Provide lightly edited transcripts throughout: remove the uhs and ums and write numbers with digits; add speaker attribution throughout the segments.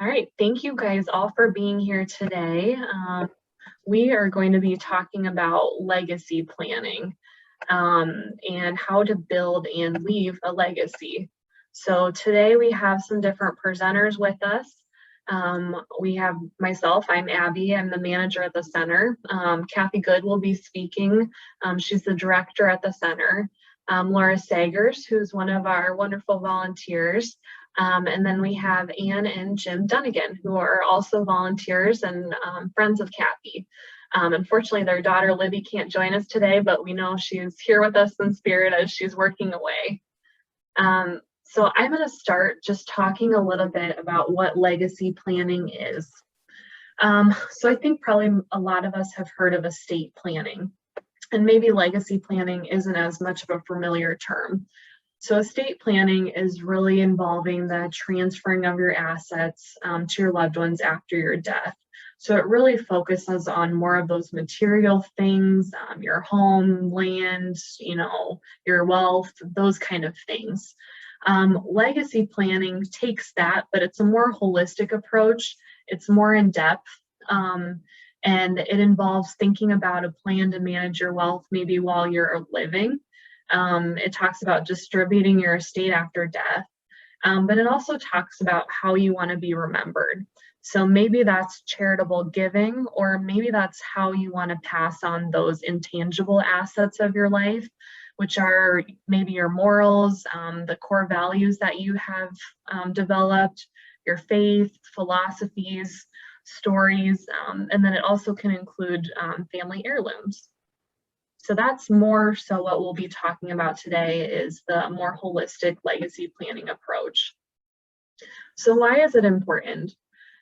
Speaker 1: All right, thank you guys all for being here today. We are going to be talking about legacy planning and how to build and leave a legacy. So today we have some different presenters with us. We have myself, I'm Abby, I'm the manager at the center. Kathy Good will be speaking. She's the director at the center. Laura Sagers, who's one of our wonderful volunteers. And then we have Anne and Jim Dunnigan, who are also volunteers and friends of Kathy. Unfortunately, their daughter Libby can't join us today, but we know she's here with us in spirit as she's working away. So I'm going to start just talking a little bit about what legacy planning is. So I think probably a lot of us have heard of estate planning, and maybe legacy planning isn't as much of a familiar term. So estate planning is really involving the transferring of your assets to your loved ones after your death. So it really focuses on more of those material things, your home, land, your wealth, those kind of things. Legacy planning takes that, but it's a more holistic approach. It's more in depth. And it involves thinking about a plan to manage your wealth maybe while you're living. It talks about distributing your estate after death, but it also talks about how you want to be remembered. So maybe that's charitable giving, or maybe that's how you want to pass on those intangible assets of your life, which are maybe your morals, the core values that you have developed, your faith, philosophies, stories, and then it also can include family heirlooms. So that's more so what we'll be talking about today is the more holistic legacy planning approach. So why is it important?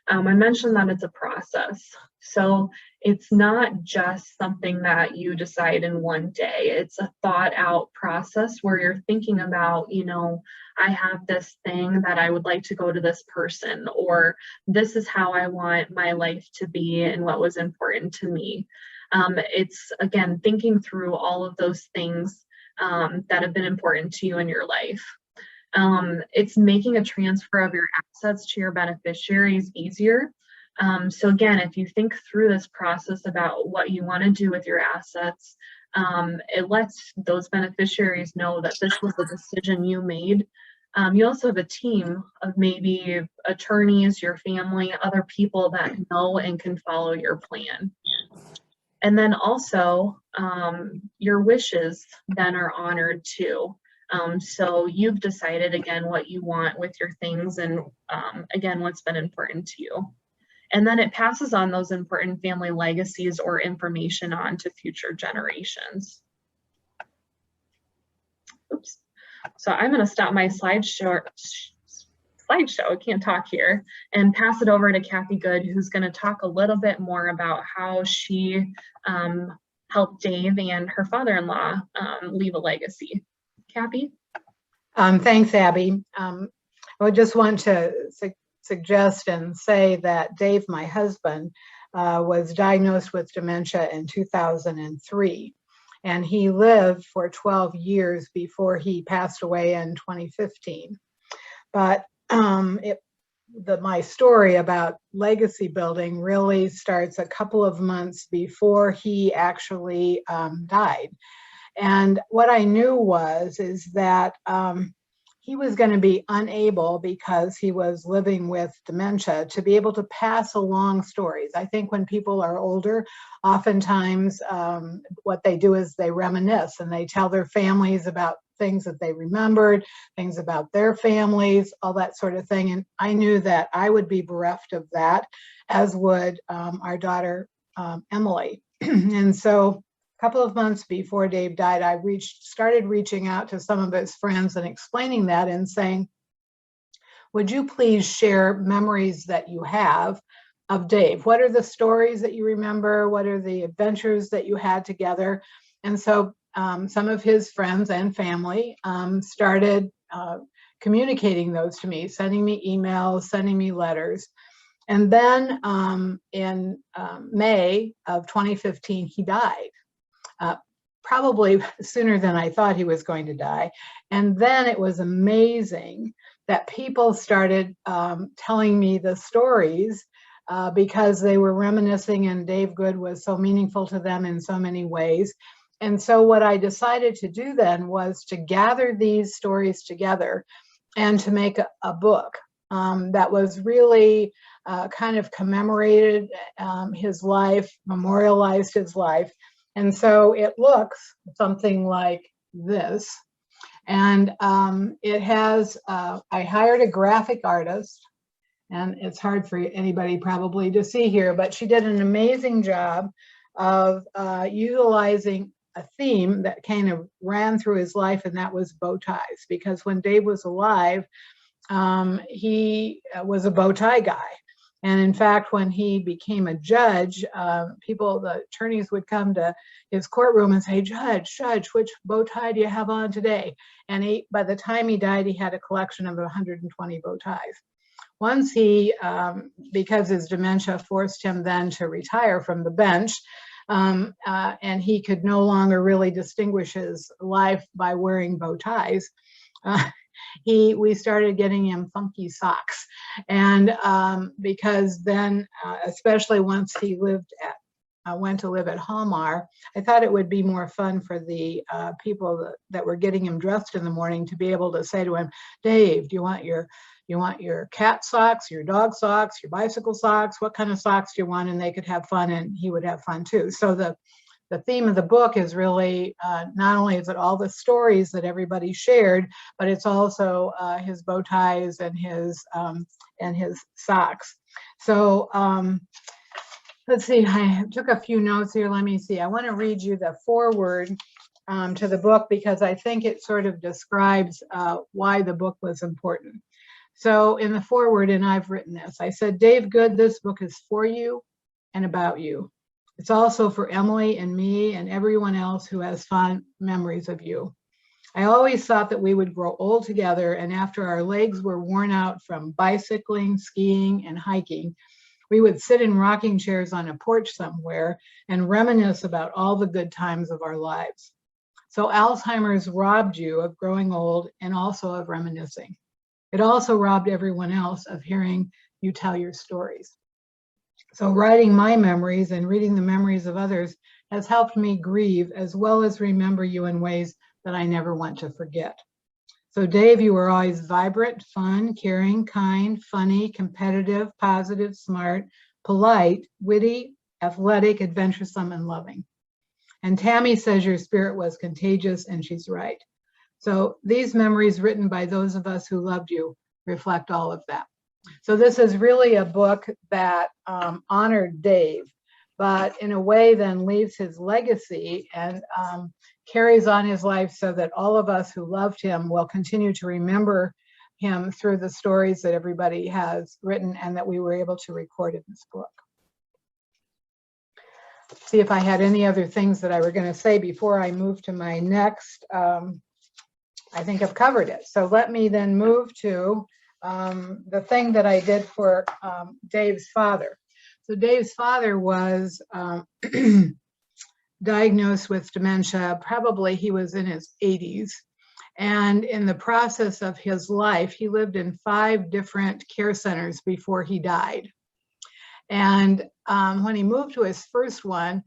Speaker 1: I mentioned that it's a process. So it's not just something that you decide in one day. It's a thought out process where you're thinking about, I have this thing that I would like to go to this person, or this is how I want my life to be and what was important to me. It's, again, thinking through all of those things that have been important to you in your life. It's making a transfer of your assets to your beneficiaries easier. So again, if you think through this process about what you want to do with your assets, it lets those beneficiaries know that this was a decision you made. You also have a team of maybe attorneys, your family, other people that know and can follow your plan. And then also your wishes then are honored too. So you've decided again what you want with your things and again what's been important to you. And then it passes on those important family legacies or information on to future generations. Oops. So I'm going to stop my slideshow, I can't talk here, and pass it over to Kathy Good, who's going to talk a little bit more about how she helped Dave and her father-in-law leave a legacy. Kathy?
Speaker 2: Thanks, Abby. I just want to suggest and say that Dave, my husband, was diagnosed with dementia in 2003, and he lived for 12 years before he passed away in 2015. But my story about legacy building really starts a couple of months before he actually died. And what I knew is that he was going to be unable, because he was living with dementia, to be able to pass along stories. I think when people are older, oftentimes what they do is they reminisce and they tell their families about things that they remembered, things about their families, all that sort of thing. And I knew that I would be bereft of that, as would our daughter, Emily. And so a couple of months before Dave died, I started reaching out to some of his friends and explaining that and saying, would you please share memories that you have of Dave? What are the stories that you remember? What are the adventures that you had together? And so some of his friends and family started communicating those to me, sending me emails, sending me letters. And then in May of 2015, he died. Probably sooner than I thought he was going to die. And then it was amazing that people started telling me the stories because they were reminiscing, and Dave Good was so meaningful to them in so many ways. And so what I decided to do then was to gather these stories together and to make a book that was really kind of commemorated his life, memorialized his life. And so it looks something like this. And it has, I hired a graphic artist, and it's hard for anybody probably to see here, but she did an amazing job of utilizing a theme that kind of ran through his life, and that was bow ties. Because when Dave was alive, he was a bow tie guy. And in fact, when he became a judge, the attorneys would come to his courtroom and say, Judge, which bow tie do you have on today? And by the time he died, he had a collection of 120 bow ties. Once he, because his dementia forced him then to retire from the bench, and he could no longer really distinguish his life by wearing bow ties, we started getting him funky socks. And because then, especially once he went to live at Halmar, I thought it would be more fun for the people that were getting him dressed in the morning to be able to say to him, Dave, do you want your cat socks, your dog socks, your bicycle socks? What kind of socks do you want? And they could have fun, and he would have fun too. So the theme of the book is really, not only is it all the stories that everybody shared, but it's also his bow ties and his socks. So let's see, I took a few notes here. Let me see. I want to read you the foreword to the book, because I think it sort of describes why the book was important. So in the foreword, and I've written this, I said, Dave Good, this book is for you and about you. It's also for Emily and me and everyone else who has fond memories of you. I always thought that we would grow old together, and after our legs were worn out from bicycling, skiing, and hiking, we would sit in rocking chairs on a porch somewhere and reminisce about all the good times of our lives. So Alzheimer's robbed you of growing old and also of reminiscing. It also robbed everyone else of hearing you tell your stories. So writing my memories and reading the memories of others has helped me grieve as well as remember you in ways that I never want to forget. So Dave, you were always vibrant, fun, caring, kind, funny, competitive, positive, smart, polite, witty, athletic, adventuresome, and loving. And Tammy says your spirit was contagious, and she's right. So these memories written by those of us who loved you reflect all of that. So this is really a book that honored Dave, but in a way then leaves his legacy and carries on his life so that all of us who loved him will continue to remember him through the stories that everybody has written and that we were able to record in this book. See if I had any other things that I were going to say before I move to my next. I think I've covered it. So let me then move to the thing that I did for Dave's father. So Dave's father was diagnosed with dementia. Probably he was in his 80s. And in the process of his life, he lived in 5 different care centers before he died. And when he moved to his first one,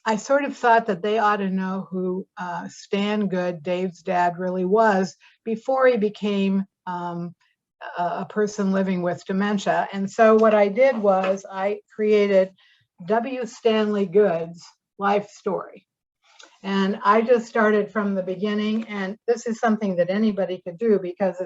Speaker 2: I sort of thought that they ought to know who Stan Good, Dave's dad, really was before he became a person living with dementia. And so what I did was I created W. Stanley Good's life story. And I just started from the beginning, and this is something that anybody could do because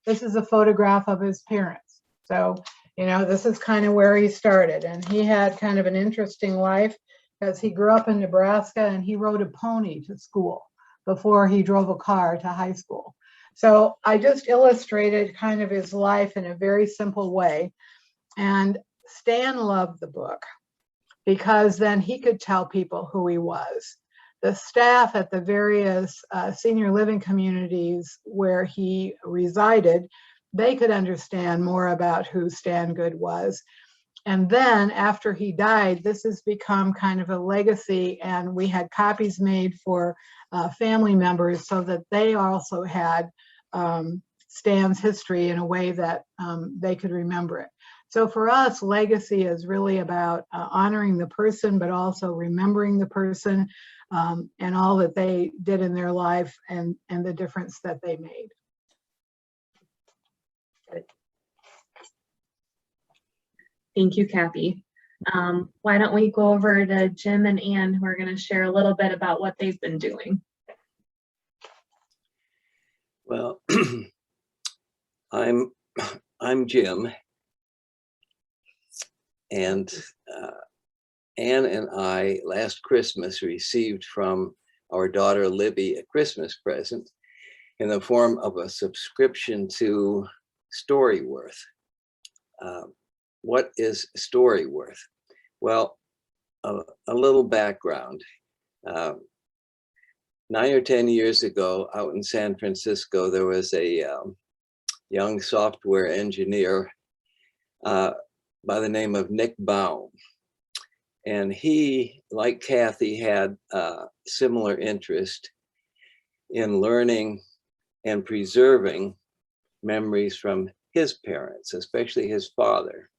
Speaker 2: this is a photograph of his parents. So, this is kind of where he started, and he had kind of an interesting life because he grew up in Nebraska and he rode a pony to school before he drove a car to high school. So I just illustrated kind of his life in a very simple way. And Stan loved the book because then he could tell people who he was. The staff at the various senior living communities where he resided, they could understand more about who Stan Good was. And then after he died, this has become kind of a legacy, and we had copies made for family members so that they also had Stan's history in a way that they could remember it. So for us, legacy is really about honoring the person, but also remembering the person and all that they did in their life and the difference that they made.
Speaker 1: Thank you, Kathy. Why don't we go over to Jim and Ann, who are going to share a little bit about what they've been doing.
Speaker 3: Well, I'm Jim, and Ann and I last Christmas received from our daughter Libby a Christmas present in the form of a subscription to Storyworth. What is Storyworth? Well, a little background. 9 or 10 years ago, out in San Francisco, there was a young software engineer by the name of Nick Baum. And he, like Kathy, had a similar interest in learning and preserving memories from his parents, especially his father.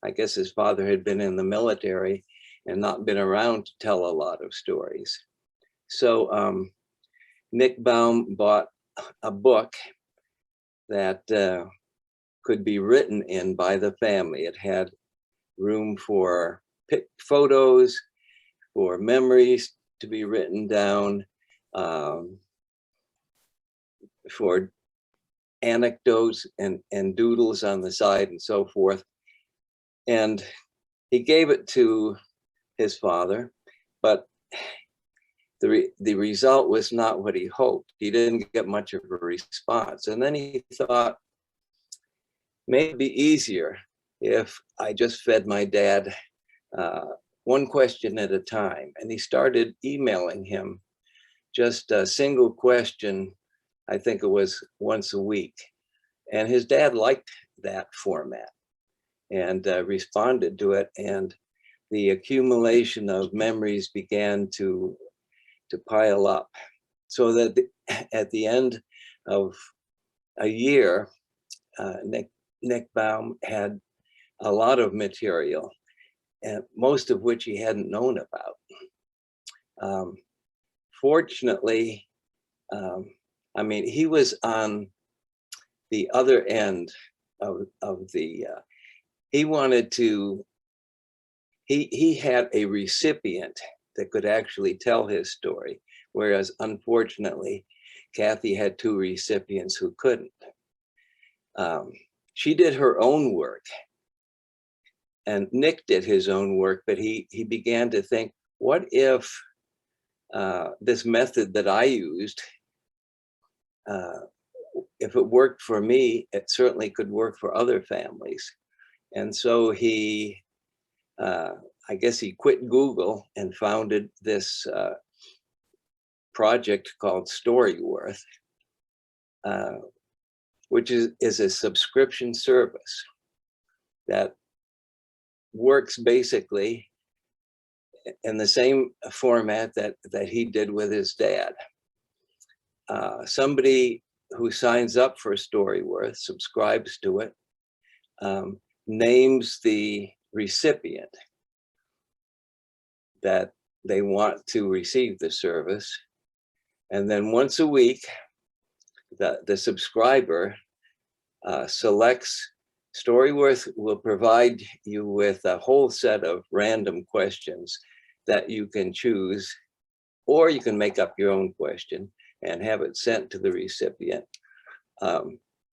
Speaker 3: I guess his father had been in the military and not been around to tell a lot of stories. So Nick Baum bought a book that could be written in by the family. It had room for photos, for memories to be written down, for anecdotes and doodles on the side and so forth. And he gave it to his father, but the result was not what he hoped. He didn't get much of a response. And then he thought, maybe it'd be easier if I just fed my dad one question at a time. And he started emailing him just a single question. I think it was once a week. And his dad liked that format and responded to it. And the accumulation of memories began to pile up. So that at the end of a year, Nick Baum had a lot of material, and most of which he hadn't known about. Fortunately, I mean, he was on the other end of the, he wanted to, he had a recipient that could actually tell his story, whereas unfortunately, Kathy had 2 recipients who couldn't. She did her own work, and Nick did his own work, but he began to think, what if this method that I used, if it worked for me, it certainly could work for other families. And so he, I guess he quit Google and founded this project called Storyworth, which is a subscription service that works basically in the same format that he did with his dad. Somebody who signs up for Storyworth, subscribes to it, names the recipient that they want to receive the service. And then once a week, the subscriber selects. Storyworth will provide you with a whole set of random questions that you can choose, or you can make up your own question and have it sent to the recipient.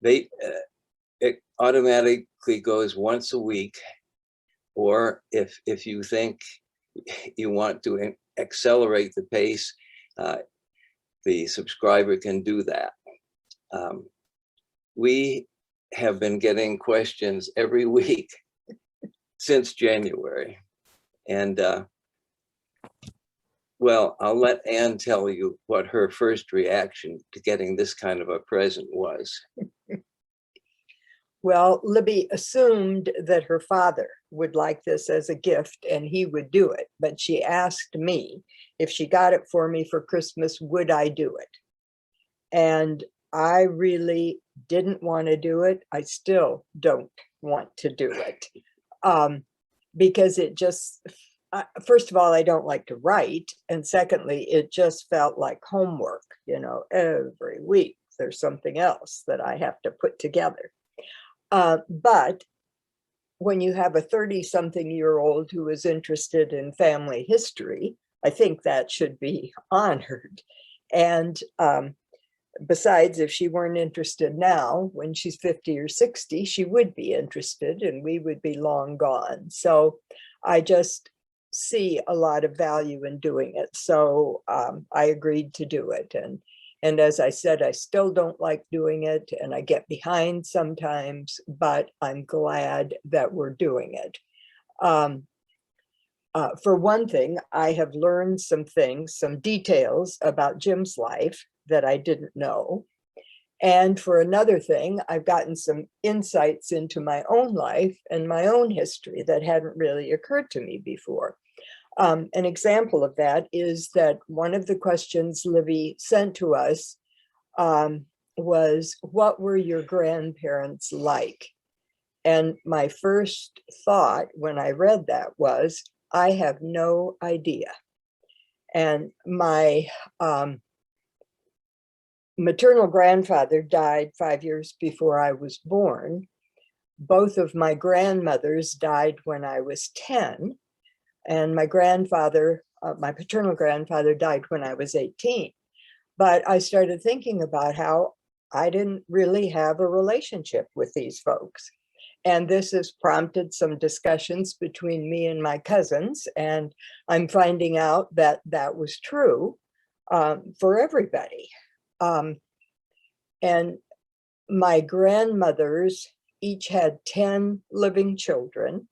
Speaker 3: It automatically goes once a week, or if you think you want to accelerate the pace, the subscriber can do that. We have been getting questions every week since January. And well, I'll let Ann tell you what her first reaction to getting this kind of a present was.
Speaker 4: Well, Libby assumed that her father would like this as a gift and he would do it. But she asked me if she got it for me for Christmas, would I do it? And I really didn't want to do it. I still don't want to do it. Because it just, first of all, I don't like to write. And secondly, it just felt like homework, every week there's something else that I have to put together. But when you have a 30-something-year-old who is interested in family history, I think that should be honored. And besides, if she weren't interested now, when she's 50 or 60, she would be interested and we would be long gone. So I just see a lot of value in doing it. So I agreed to do it. And as I said, I still don't like doing it and I get behind sometimes, but I'm glad that we're doing it. For one thing, I have learned some things, some details about Jim's life that I didn't know. And for another thing, I've gotten some insights into my own life and my own history that hadn't really occurred to me before. An example of that is that one of the questions Libby sent to us was, what were your grandparents like? And my first thought when I read that was, I have no idea. And my maternal grandfather died 5 years before I was born. Both of my grandmothers died when I was 10. And my grandfather, my paternal grandfather, died when I was 18. But I started thinking about how I didn't really have a relationship with these folks. And this has prompted some discussions between me and my cousins. And I'm finding out that that was true for everybody. And my grandmothers each had 10 living children,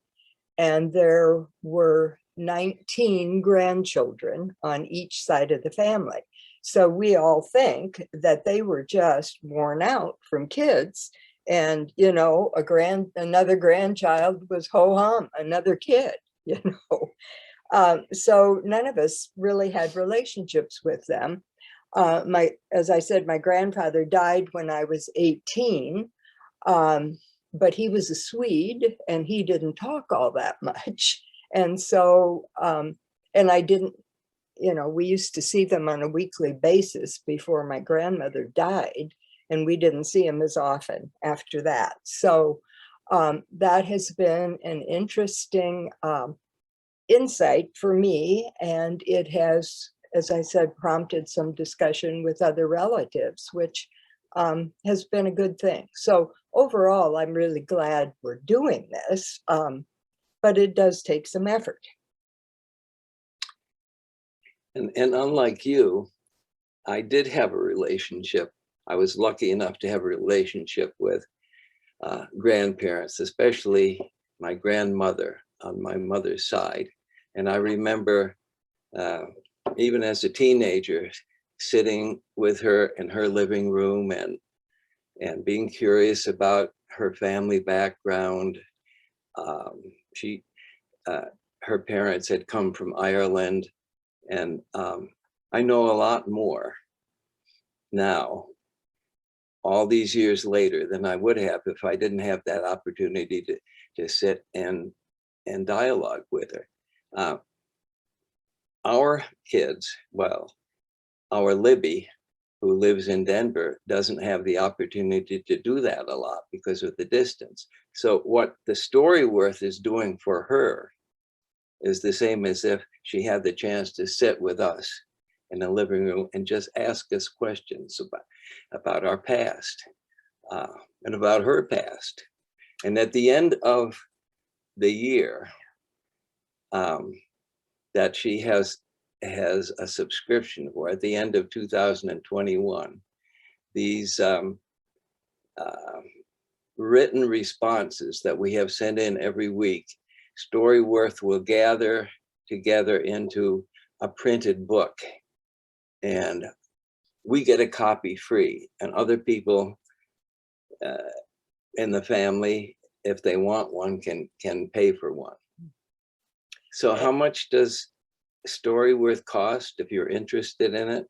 Speaker 4: and there were 19 grandchildren on each side of the family. So we all think that they were just worn out from kids. And, another grandchild was ho-hum, another kid, So none of us really had relationships with them. As I said, my grandfather died when I was 18, but he was a Swede and he didn't talk all that much. And so, and I didn't, we used to see them on a weekly basis before my grandmother died, and we didn't see him as often after that. So that has been an interesting insight for me, and it has, as I said, prompted some discussion with other relatives, which has been a good thing. So overall, I'm really glad we're doing this, but it does take some effort.
Speaker 3: And unlike you, I did have a relationship. I was lucky enough to have a relationship with grandparents, especially my grandmother on my mother's side. And I remember even as a teenager, sitting with her in her living room and being curious about her family background. Her parents had come from Ireland, and I know a lot more now, all these years later, than I would have if I didn't have that opportunity to sit and dialogue with her. Our kids, well, our Libby, who lives in Denver, doesn't have the opportunity to do that a lot because of the distance. So what the Storyworth is doing for her is the same as if she had the chance to sit with us in the living room and just ask us questions about our past and about her past. And at the end of the year that she has a subscription for, at the end of 2021, these written responses that we have sent in every week, Storyworth will gather together into a printed book, and we get a copy free, and other people in the family, if they want one, can pay for one. So how much does Storyworth cost if you're interested in it?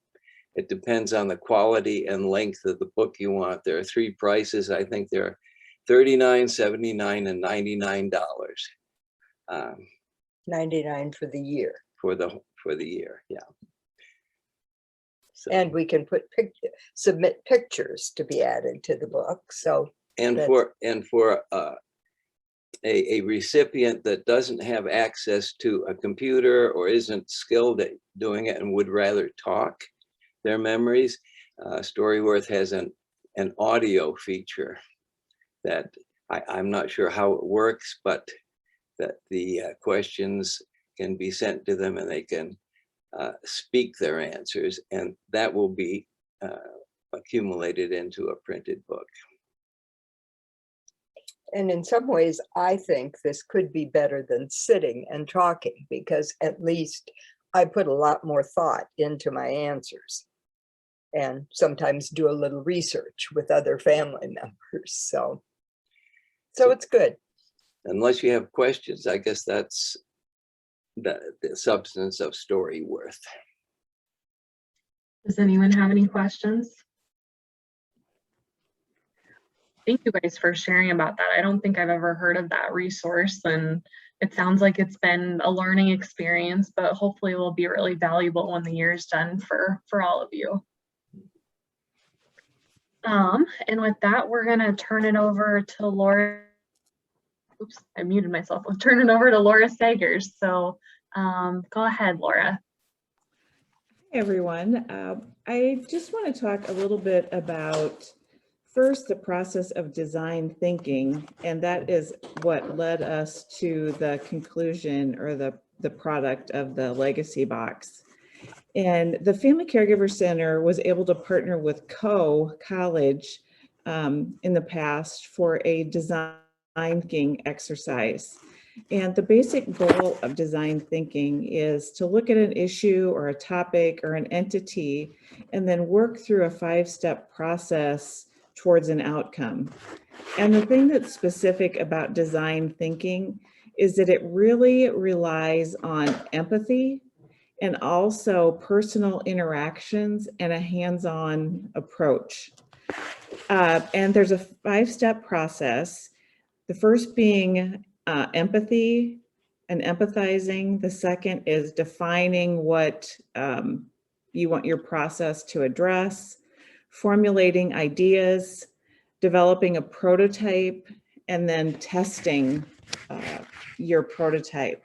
Speaker 3: It depends on the quality and length of the book you want. There are 3 prices. I think they're $39, $79, and $99
Speaker 4: $99 for the year.
Speaker 3: for the year. Yeah. So,
Speaker 4: And we can submit pictures to be added to the book. So
Speaker 3: and for a recipient that doesn't have access to a computer or isn't skilled at doing it and would rather talk their memories, Storyworth has an audio feature that I'm not sure how it works, but that the questions can be sent to them and they can speak their answers, and that will be accumulated into a printed book.
Speaker 4: and in some ways, I think this could be better than sitting and talking, because at least I put a lot more thought into my answers and sometimes do a little research with other family members. So it's good.
Speaker 3: Unless you have questions, I guess that's the substance of Storyworth.
Speaker 1: Does anyone have any questions? Thank you guys for sharing about that. I don't think I've ever heard of that resource, and it sounds like it's been a learning experience, but hopefully it will be really valuable when the year's done for all of you. And with that, we're gonna turn it over to Laura. Oops, I muted myself. I'll turn it over to Laura Sagers. So go ahead, Laura.
Speaker 5: Hey everyone. I just want to talk a little bit about first the process of design thinking, and that is what led us to the conclusion or the product of the Legacy Box. And the Family Caregiver Center was able to partner with College in the past for a design thinking exercise. And the basic goal of design thinking is to look at an issue or a topic or an entity and then work through a 5-step process towards an outcome. And the thing that's specific about design thinking is that it really relies on empathy and also personal interactions and a hands-on approach. And there's a 5-step process. The first being empathy and empathizing. The second is defining what you want your process to address, formulating ideas, developing a prototype, and then testing your prototype.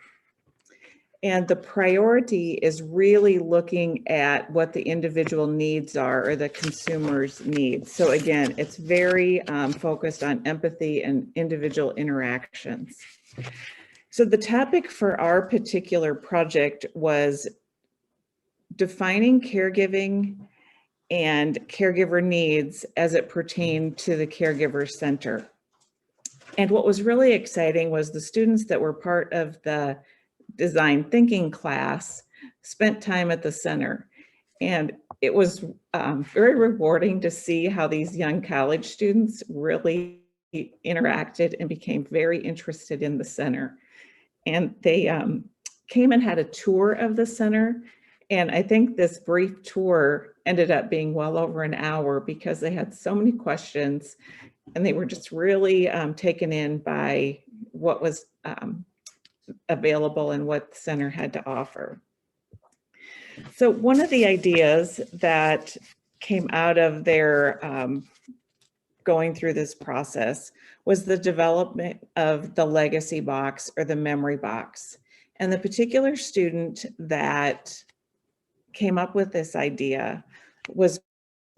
Speaker 5: And the priority is really looking at what the individual needs are or the consumer's needs. So again, it's very focused on empathy and individual interactions. So the topic for our particular project was defining caregiving and caregiver needs as it pertained to the caregiver center. And what was really exciting was the students that were part of the design thinking class spent time at the center. And it was very rewarding to see how these young college students really interacted and became very interested in the center. And they came and had a tour of the center. And I think this brief tour ended up being well over an hour because they had so many questions and they were just really taken in by what was available and what the center had to offer. So one of the ideas that came out of their going through this process was the development of the Legacy Box or the memory box. And the particular student that came up with this idea was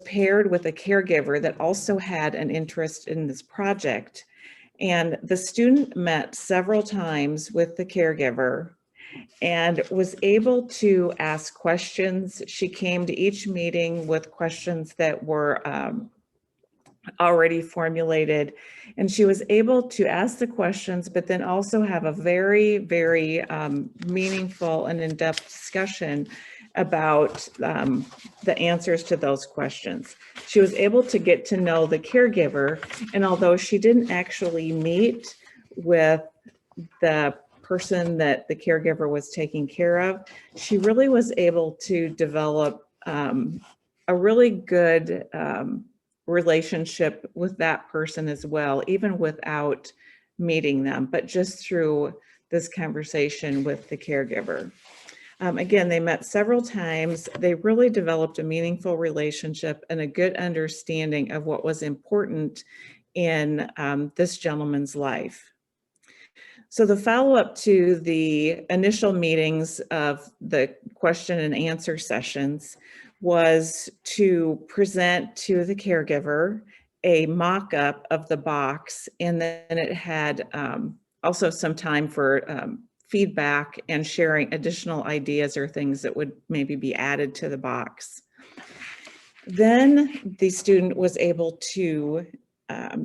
Speaker 5: paired with a caregiver that also had an interest in this project. And the student met several times with the caregiver and was able to ask questions. She came to each meeting with questions that were already formulated, and she was able to ask the questions, but then also have a very, very meaningful and in-depth discussion about the answers to those questions. She was able to get to know the caregiver, and although she didn't actually meet with the person that the caregiver was taking care of, she really was able to develop a really good relationship with that person as well, even without meeting them, but just through this conversation with the caregiver. Again, they met several times. They really developed a meaningful relationship and a good understanding of what was important in this gentleman's life. So the follow-up to the initial meetings of the question and answer sessions was to present to the caregiver a mock-up of the box, and then it had also some time for feedback and sharing additional ideas or things that would maybe be added to the box. Then the student was able to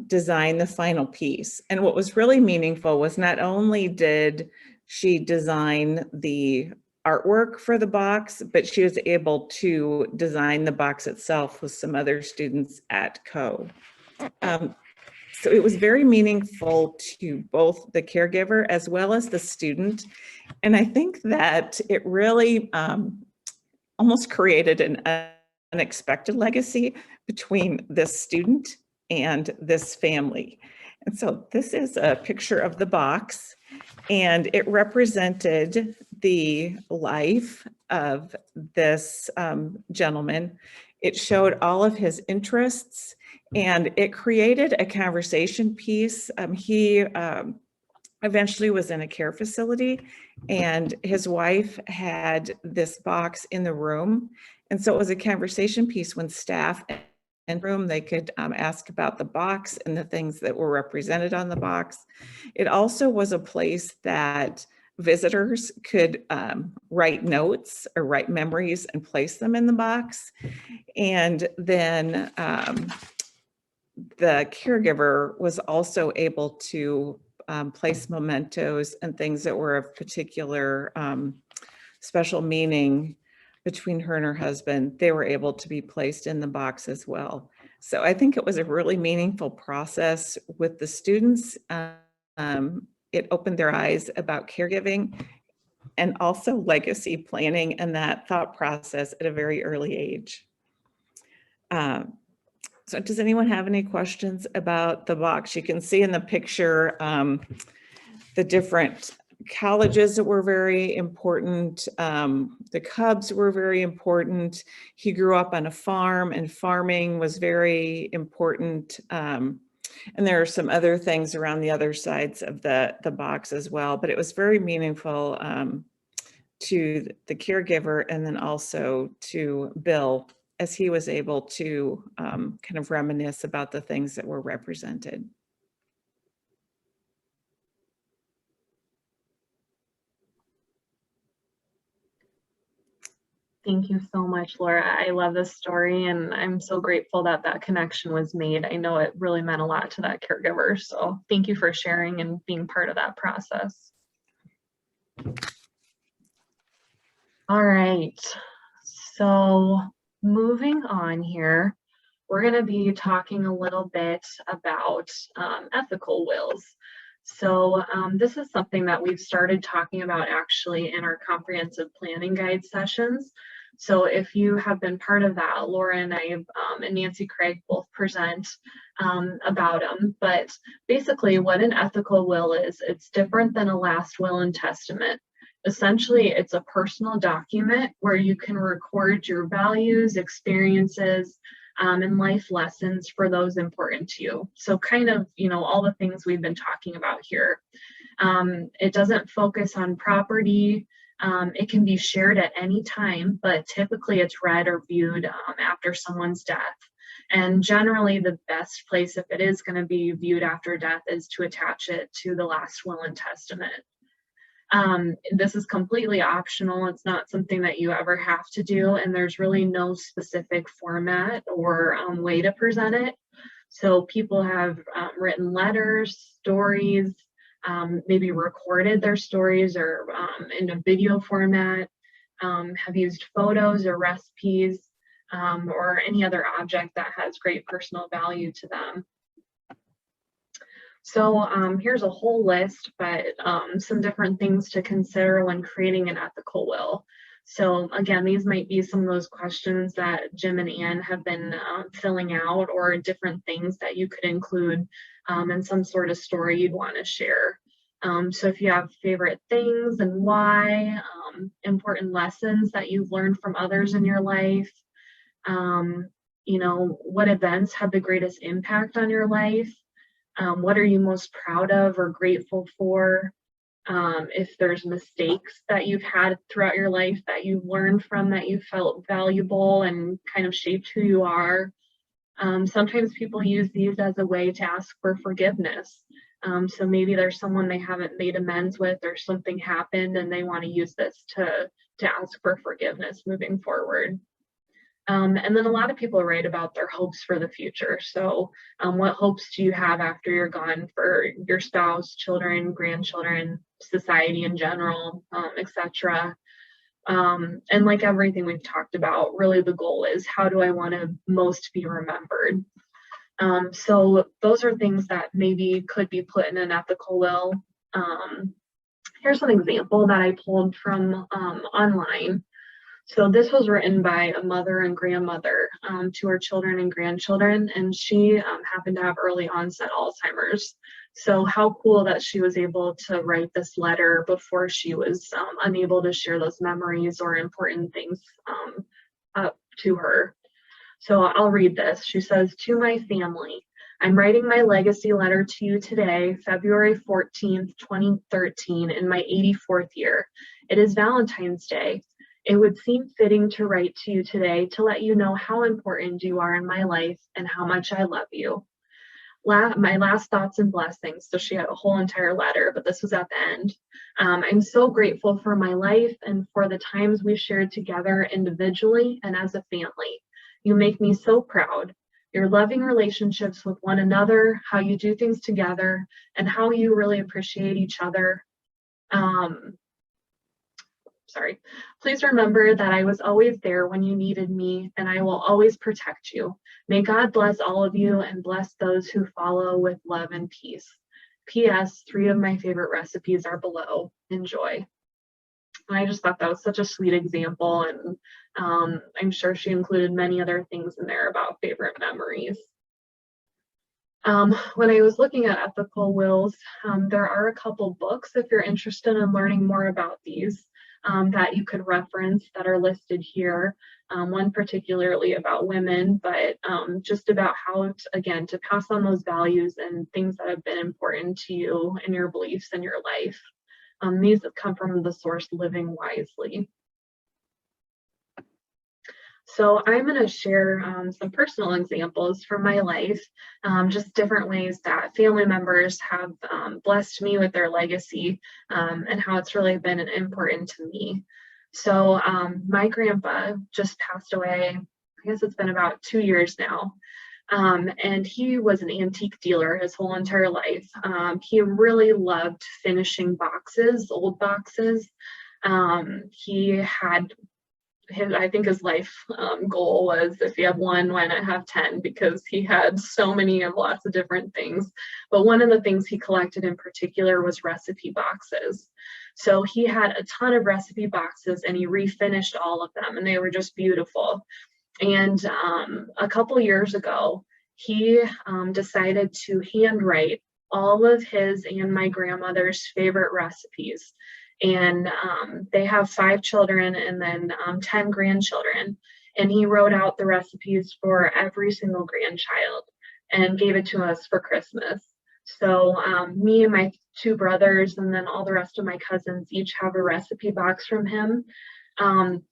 Speaker 5: design the final piece. And what was really meaningful was not only did she design the artwork for the box, but she was able to design the box itself with some other students at Co. So it was very meaningful to both the caregiver as well as the student. And I think that it really almost created an unexpected legacy between this student and this family. And so this is a picture of the box, and it represented the life of this gentleman. It showed all of his interests, and it created a conversation piece. He eventually was in a care facility, and his wife had this box in the room. And so it was a conversation piece when staff in the room, they could ask about the box and the things that were represented on the box. It also was a place that visitors could write notes or write memories and place them in the box. And then the caregiver was also able to place mementos and things that were of particular special meaning between her and her husband. They were able to be placed in the box as well. So I think it was a really meaningful process with the students. It opened their eyes about caregiving and also legacy planning and that thought process at a very early age. So does anyone have any questions about the box? You can see in the picture the different colleges that were very important. The Cubs were very important. He grew up on a farm, and farming was very important. And there are some other things around the other sides of the box as well, but it was very meaningful to the caregiver and then also to Bill, as he was able to kind of reminisce about the things that were represented.
Speaker 1: Thank you so much, Laura. I love this story, and I'm so grateful that that connection was made. I know it really meant a lot to that caregiver, so thank you for sharing and being part of that process. All right, so moving on here, we're going to be talking a little bit about ethical wills. So this is something that we've started talking about actually in our comprehensive planning guide sessions. So if you have been part of that, Laura and I and Nancy Craig both present about them. But basically what an ethical will is, it's different than a last will and testament. Essentially, it's a personal document where you can record your values, experiences, and life lessons for those important to you. So kind of, you know, all the things we've been talking about here. It doesn't focus on property. It can be shared at any time, but typically it's read or viewed after someone's death. And generally the best place, if it is going to be viewed after death, is to attach it to the last will and testament. This is completely optional. It's not something that you ever have to do, and there's really no specific format or way to present it. So people have written letters, stories, maybe recorded their stories or in a video format, have used photos or recipes or any other object that has great personal value to them. So here's a whole list, but some different things to consider when creating an ethical will. So again, these might be some of those questions that Jim and Ann have been filling out, or different things that you could include in some sort of story you'd want to share. So if you have favorite things and why, important lessons that you've learned from others in your life, you know, what events have the greatest impact on your life? What are you most proud of or grateful for? If there's mistakes that you've had throughout your life that you've learned from, that you felt valuable and kind of shaped who you are. Sometimes people use these as a way to ask for forgiveness. So maybe there's someone they haven't made amends with, or something happened and they want to use this to ask for forgiveness moving forward. And then a lot of people write about their hopes for the future. So what hopes do you have after you're gone for your spouse, children, grandchildren, society in general, etc. And like everything we've talked about, really the goal is, how do I want to most be remembered? So those are things that maybe could be put in an ethical will. Here's an example that I pulled from online. So this was written by a mother and grandmother to her children and grandchildren, and she happened to have early onset Alzheimer's. So how cool that she was able to write this letter before she was unable to share those memories or important things up to her. So I'll read this. She says, "To my family, I'm writing my legacy letter to you today, February 14th, 2013, in my 84th year. It is Valentine's Day. It would seem fitting to write to you today to let you know how important you are in my life and how much I love you. My last thoughts and blessings." So she had a whole entire letter, but this was at the end. "I'm so grateful for my life and for the times we shared together individually and as a family. You make me so proud. Your loving relationships with one another, how you do things together, and how you really appreciate each other. Please remember that I was always there when you needed me, and I will always protect you. May God bless all of you and bless those who follow with love and peace. P.S. 3 of my favorite recipes are below. Enjoy." And I just thought that was such a sweet example, and I'm sure she included many other things in there about favorite memories. When I was looking at ethical wills, there are a couple books, if you're interested in learning more about these, that you could reference that are listed here. One particularly about women, but just about how, again, to pass on those values and things that have been important to you and your beliefs in your life. These have come from the source Living Wisely. So I'm going to share some personal examples from my life, just different ways that family members have blessed me with their legacy, and how it's really been important to me. So my grandpa just passed away, I guess it's been about 2 years now. And he was an antique dealer his whole entire life. He really loved finishing boxes, old boxes. He had I think his life goal was, if you have one, why not have 10? Because he had so many of lots of different things. But one of the things he collected in particular was recipe boxes. So he had a ton of recipe boxes, and he refinished all of them, and they were just beautiful. And a couple years ago, he decided to handwrite all of his and my grandmother's favorite recipes. And they have 5 children and then 10 grandchildren. And he wrote out the recipes for every single grandchild and gave it to us for Christmas. So me and my 2 brothers and then all the rest of my cousins each have a recipe box from him. And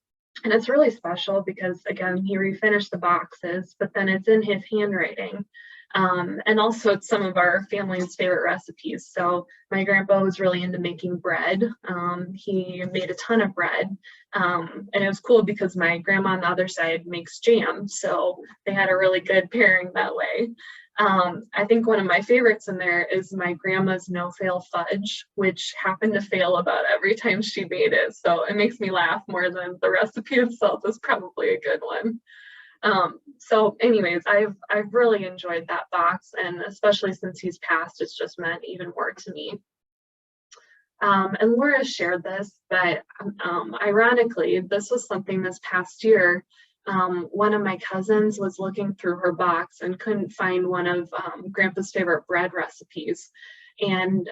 Speaker 1: it's really special because, again, he refinished the boxes, but then it's in his handwriting. And also it's some of our family's favorite recipes. So my grandpa was really into making bread. He made a ton of bread. And it was cool because my grandma on the other side makes jam. So they had a really good pairing that way. I think one of my favorites in there is my grandma's no-fail fudge, which happened to fail about every time she made it. So it makes me laugh more than the recipe itself is probably a good one. So anyways, I've really enjoyed that box, and especially since he's passed, it's just meant even more to me. And Laura shared this, but ironically, this was something this past year. One of my cousins was looking through her box and couldn't find one of Grandpa's favorite bread recipes. And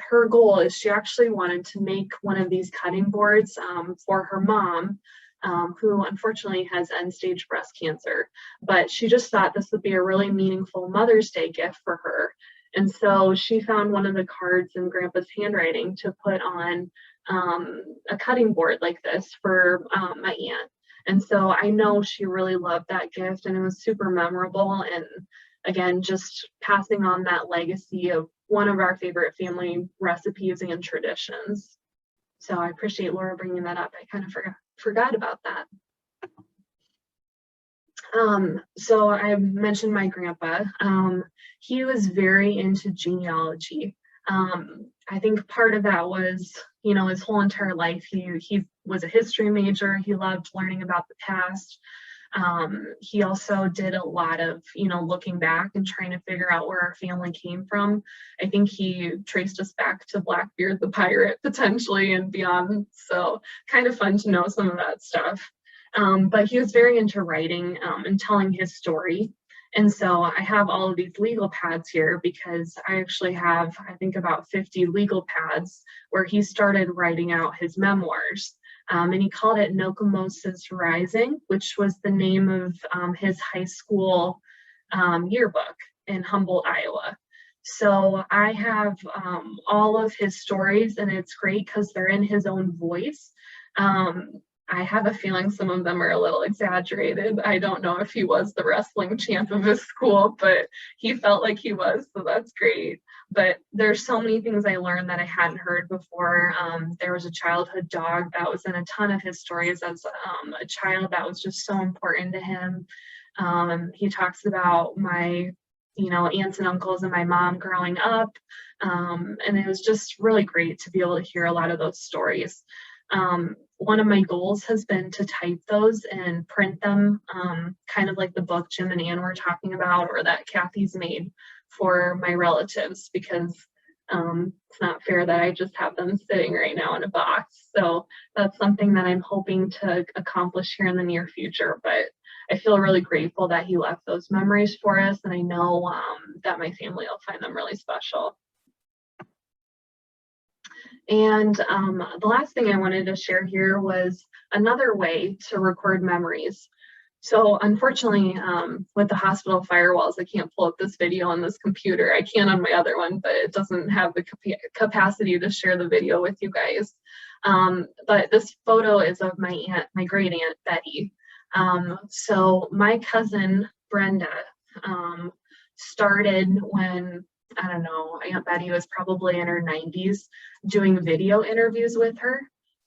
Speaker 1: her goal is she actually wanted to make one of these cutting boards for her mom, who unfortunately has end-stage breast cancer. But she just thought this would be a really meaningful Mother's Day gift for her. And so she found one of the cards in Grandpa's handwriting to put on a cutting board like this for my aunt. And so I know she really loved that gift, and it was super memorable. And again, just passing on that legacy of one of our favorite family recipes and traditions. So I appreciate Laura bringing that up. I kind of forgot about that. So I mentioned my grandpa. He was very into genealogy. I think part of that was, you know, his whole entire life, he was a history major. He loved learning about the past. He also did a lot of, you know, looking back and trying to figure out where our family came from. I think he traced us back to Blackbeard the pirate potentially and beyond. So kind of fun to know some of that stuff. But he was very into writing and telling his story. And so I have all of these legal pads here because I actually have, I think, about 50 legal pads where he started writing out his memoirs. And he called it Nokomosa's Rising, which was the name of his high school yearbook in Humboldt, Iowa. So I have all of his stories, and it's great because they're in his own voice. I have a feeling some of them are a little exaggerated. I don't know if he was the wrestling champ of his school, but he felt like he was, so that's great. But there's so many things I learned that I hadn't heard before. There was a childhood dog that was in a ton of his stories as a child that was just so important to him. He talks about my, you know, aunts and uncles and my mom growing up. And it was just really great to be able to hear a lot of those stories. One of my goals has been to type those and print them, kind of like the book Jim and Ann were talking about, or that Kathy's made for my relatives, because it's not fair that I just have them sitting right now in a box. So that's something that I'm hoping to accomplish here in the near future. But I feel really grateful that he left those memories for us, and I know that my family will find them really special. And the last thing I wanted to share here was another way to record memories. So unfortunately, with the hospital firewalls, I can't pull up this video on this computer. I can on my other one, but it doesn't have the capacity to share the video with you guys. But this photo is of my aunt, my great aunt, Betty. So my cousin, Brenda, started when, I don't know, Aunt Betty was probably in her 90s, doing video interviews with her.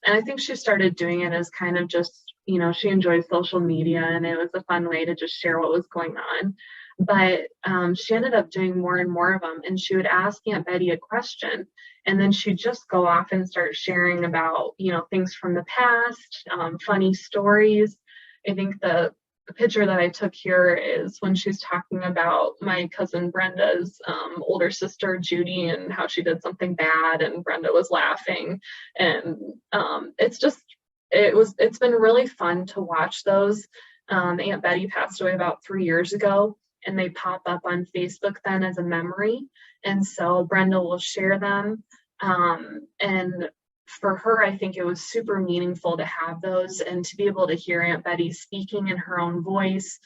Speaker 1: And I think she started doing it as kind of just, you know, she enjoys social media and it was a fun way to just share what was going on. But she ended up doing more and more of them, and she would ask Aunt Betty a question, and then she'd just go off and start sharing about, you know, things from the past, funny stories. I think the picture that I took here is when she's talking about my cousin Brenda's older sister Judy and how she did something bad and Brenda was laughing. And it's been really fun to watch those. Aunt Betty passed away about 3 years ago, and they pop up on Facebook then as a memory. And so Brenda will share them. And for her, I think it was super meaningful to have those and to be able to hear Aunt Betty speaking in her own voice,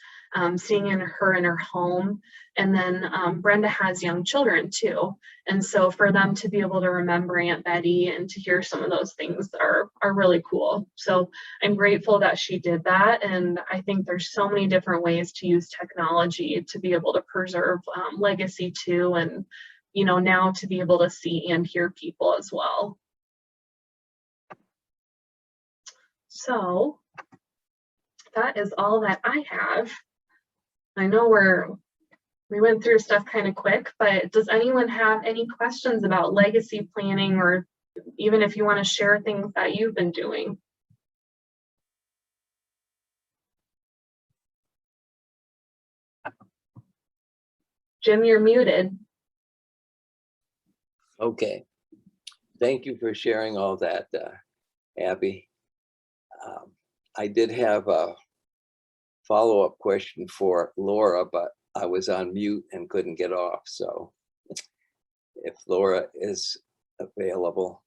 Speaker 1: seeing her in her home. And then Brenda has young children too. And so for them to be able to remember Aunt Betty and to hear some of those things are really cool. So I'm grateful that she did that. And I think there's so many different ways to use technology to be able to preserve legacy too. And, you know, now to be able to see and hear people as well. So that is all that I have. I know we went through stuff kind of quick, but does anyone have any questions about legacy planning, or even if you want to share things that you've been doing? Jim, you're muted.
Speaker 3: Okay. thank you for sharing all that, Abby. I did have a follow-up question for Laura, but I was on mute and couldn't get off. So if Laura is available,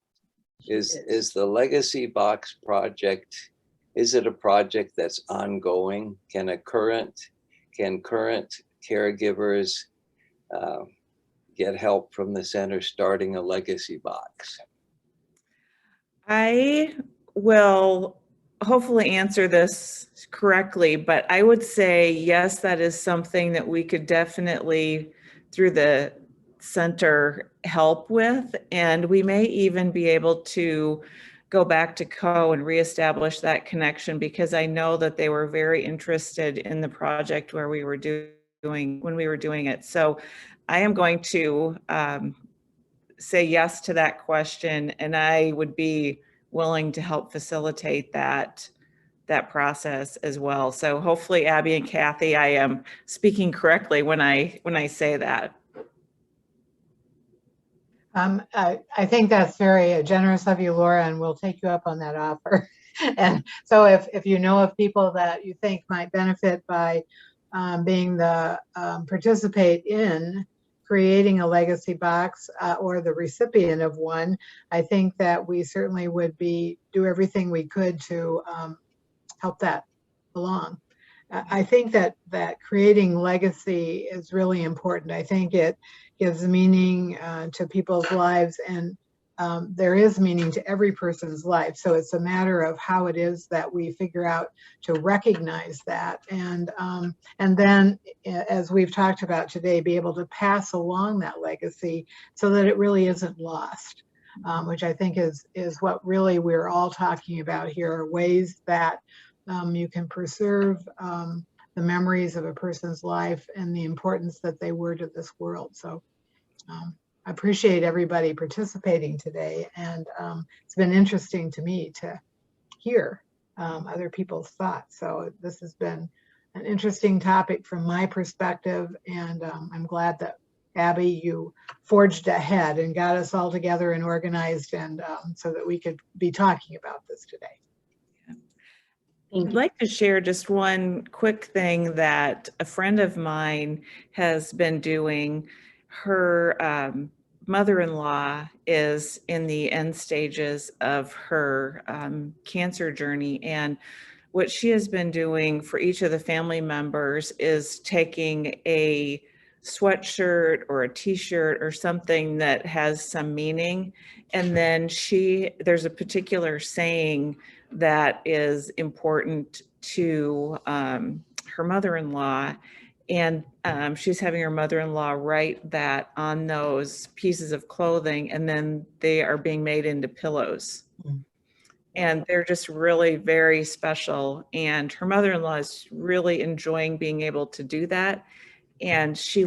Speaker 3: is the Legacy Box project, is it a project that's ongoing? Can current caregivers get help from the center starting a Legacy Box?
Speaker 5: I will hopefully answer this correctly, but I would say, yes, that is something that we could definitely, through the center, help with. And we may even be able to go back to CO and reestablish that connection, because I know that they were very interested in the project when we were doing it. So I am going to say yes to that question, and I would be willing to help facilitate that process as well. So hopefully, Abby and Kathy, I am speaking correctly when I say that.
Speaker 2: I think that's very generous of you, Laura, and we'll take you up on that offer. And so if you know of people that you think might benefit by being the participate in creating a legacy box or the recipient of one, I think that we certainly would do everything we could to help that along. I think that creating legacy is really important. I think it gives meaning to people's lives, and there is meaning to every person's life. So it's a matter of how it is that we figure out to recognize that, and then, as we've talked about today, be able to pass along that legacy so that it really isn't lost, which I think is what really we're all talking about here, are ways that you can preserve the memories of a person's life and the importance that they were to this world. So I appreciate everybody participating today, and it's been interesting to me to hear other people's thoughts. So this has been an interesting topic from my perspective, and I'm glad that, Abby, you forged ahead and got us all together and organized, and so that we could be talking about this today.
Speaker 5: I'd like to share just one quick thing that a friend of mine has been doing. Her mother-in-law is in the end stages of her cancer journey, and what she has been doing for each of the family members is taking a sweatshirt or a t-shirt or something that has some meaning, and then there's a particular saying that is important to her mother-in-law, and she's having her mother-in-law write that on those pieces of clothing, and then they are being made into pillows. And they're just really very special, and her mother-in-law is really enjoying being able to do that, and she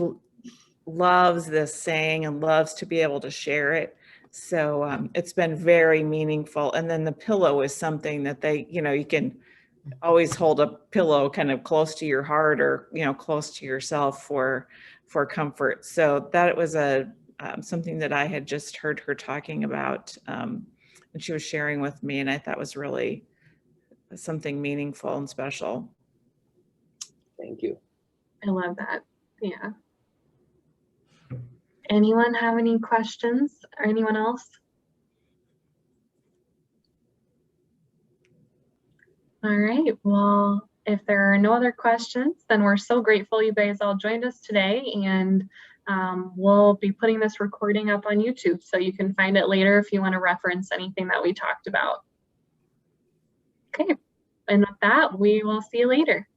Speaker 5: loves this saying and loves to be able to share it. So it's been very meaningful. And then the pillow is something that you can always hold a pillow kind of close to your heart, or, close to yourself for comfort. So that was something that I had just heard her talking about, and she was sharing with me, and I thought was really something meaningful and special.
Speaker 3: Thank you.
Speaker 1: I love that. Yeah. Anyone have any questions, or anyone else? All right, well, if there are no other questions, then we're so grateful you guys all joined us today, and we'll be putting this recording up on YouTube, so you can find it later if you want to reference anything that we talked about. Okay, and with that, we will see you later.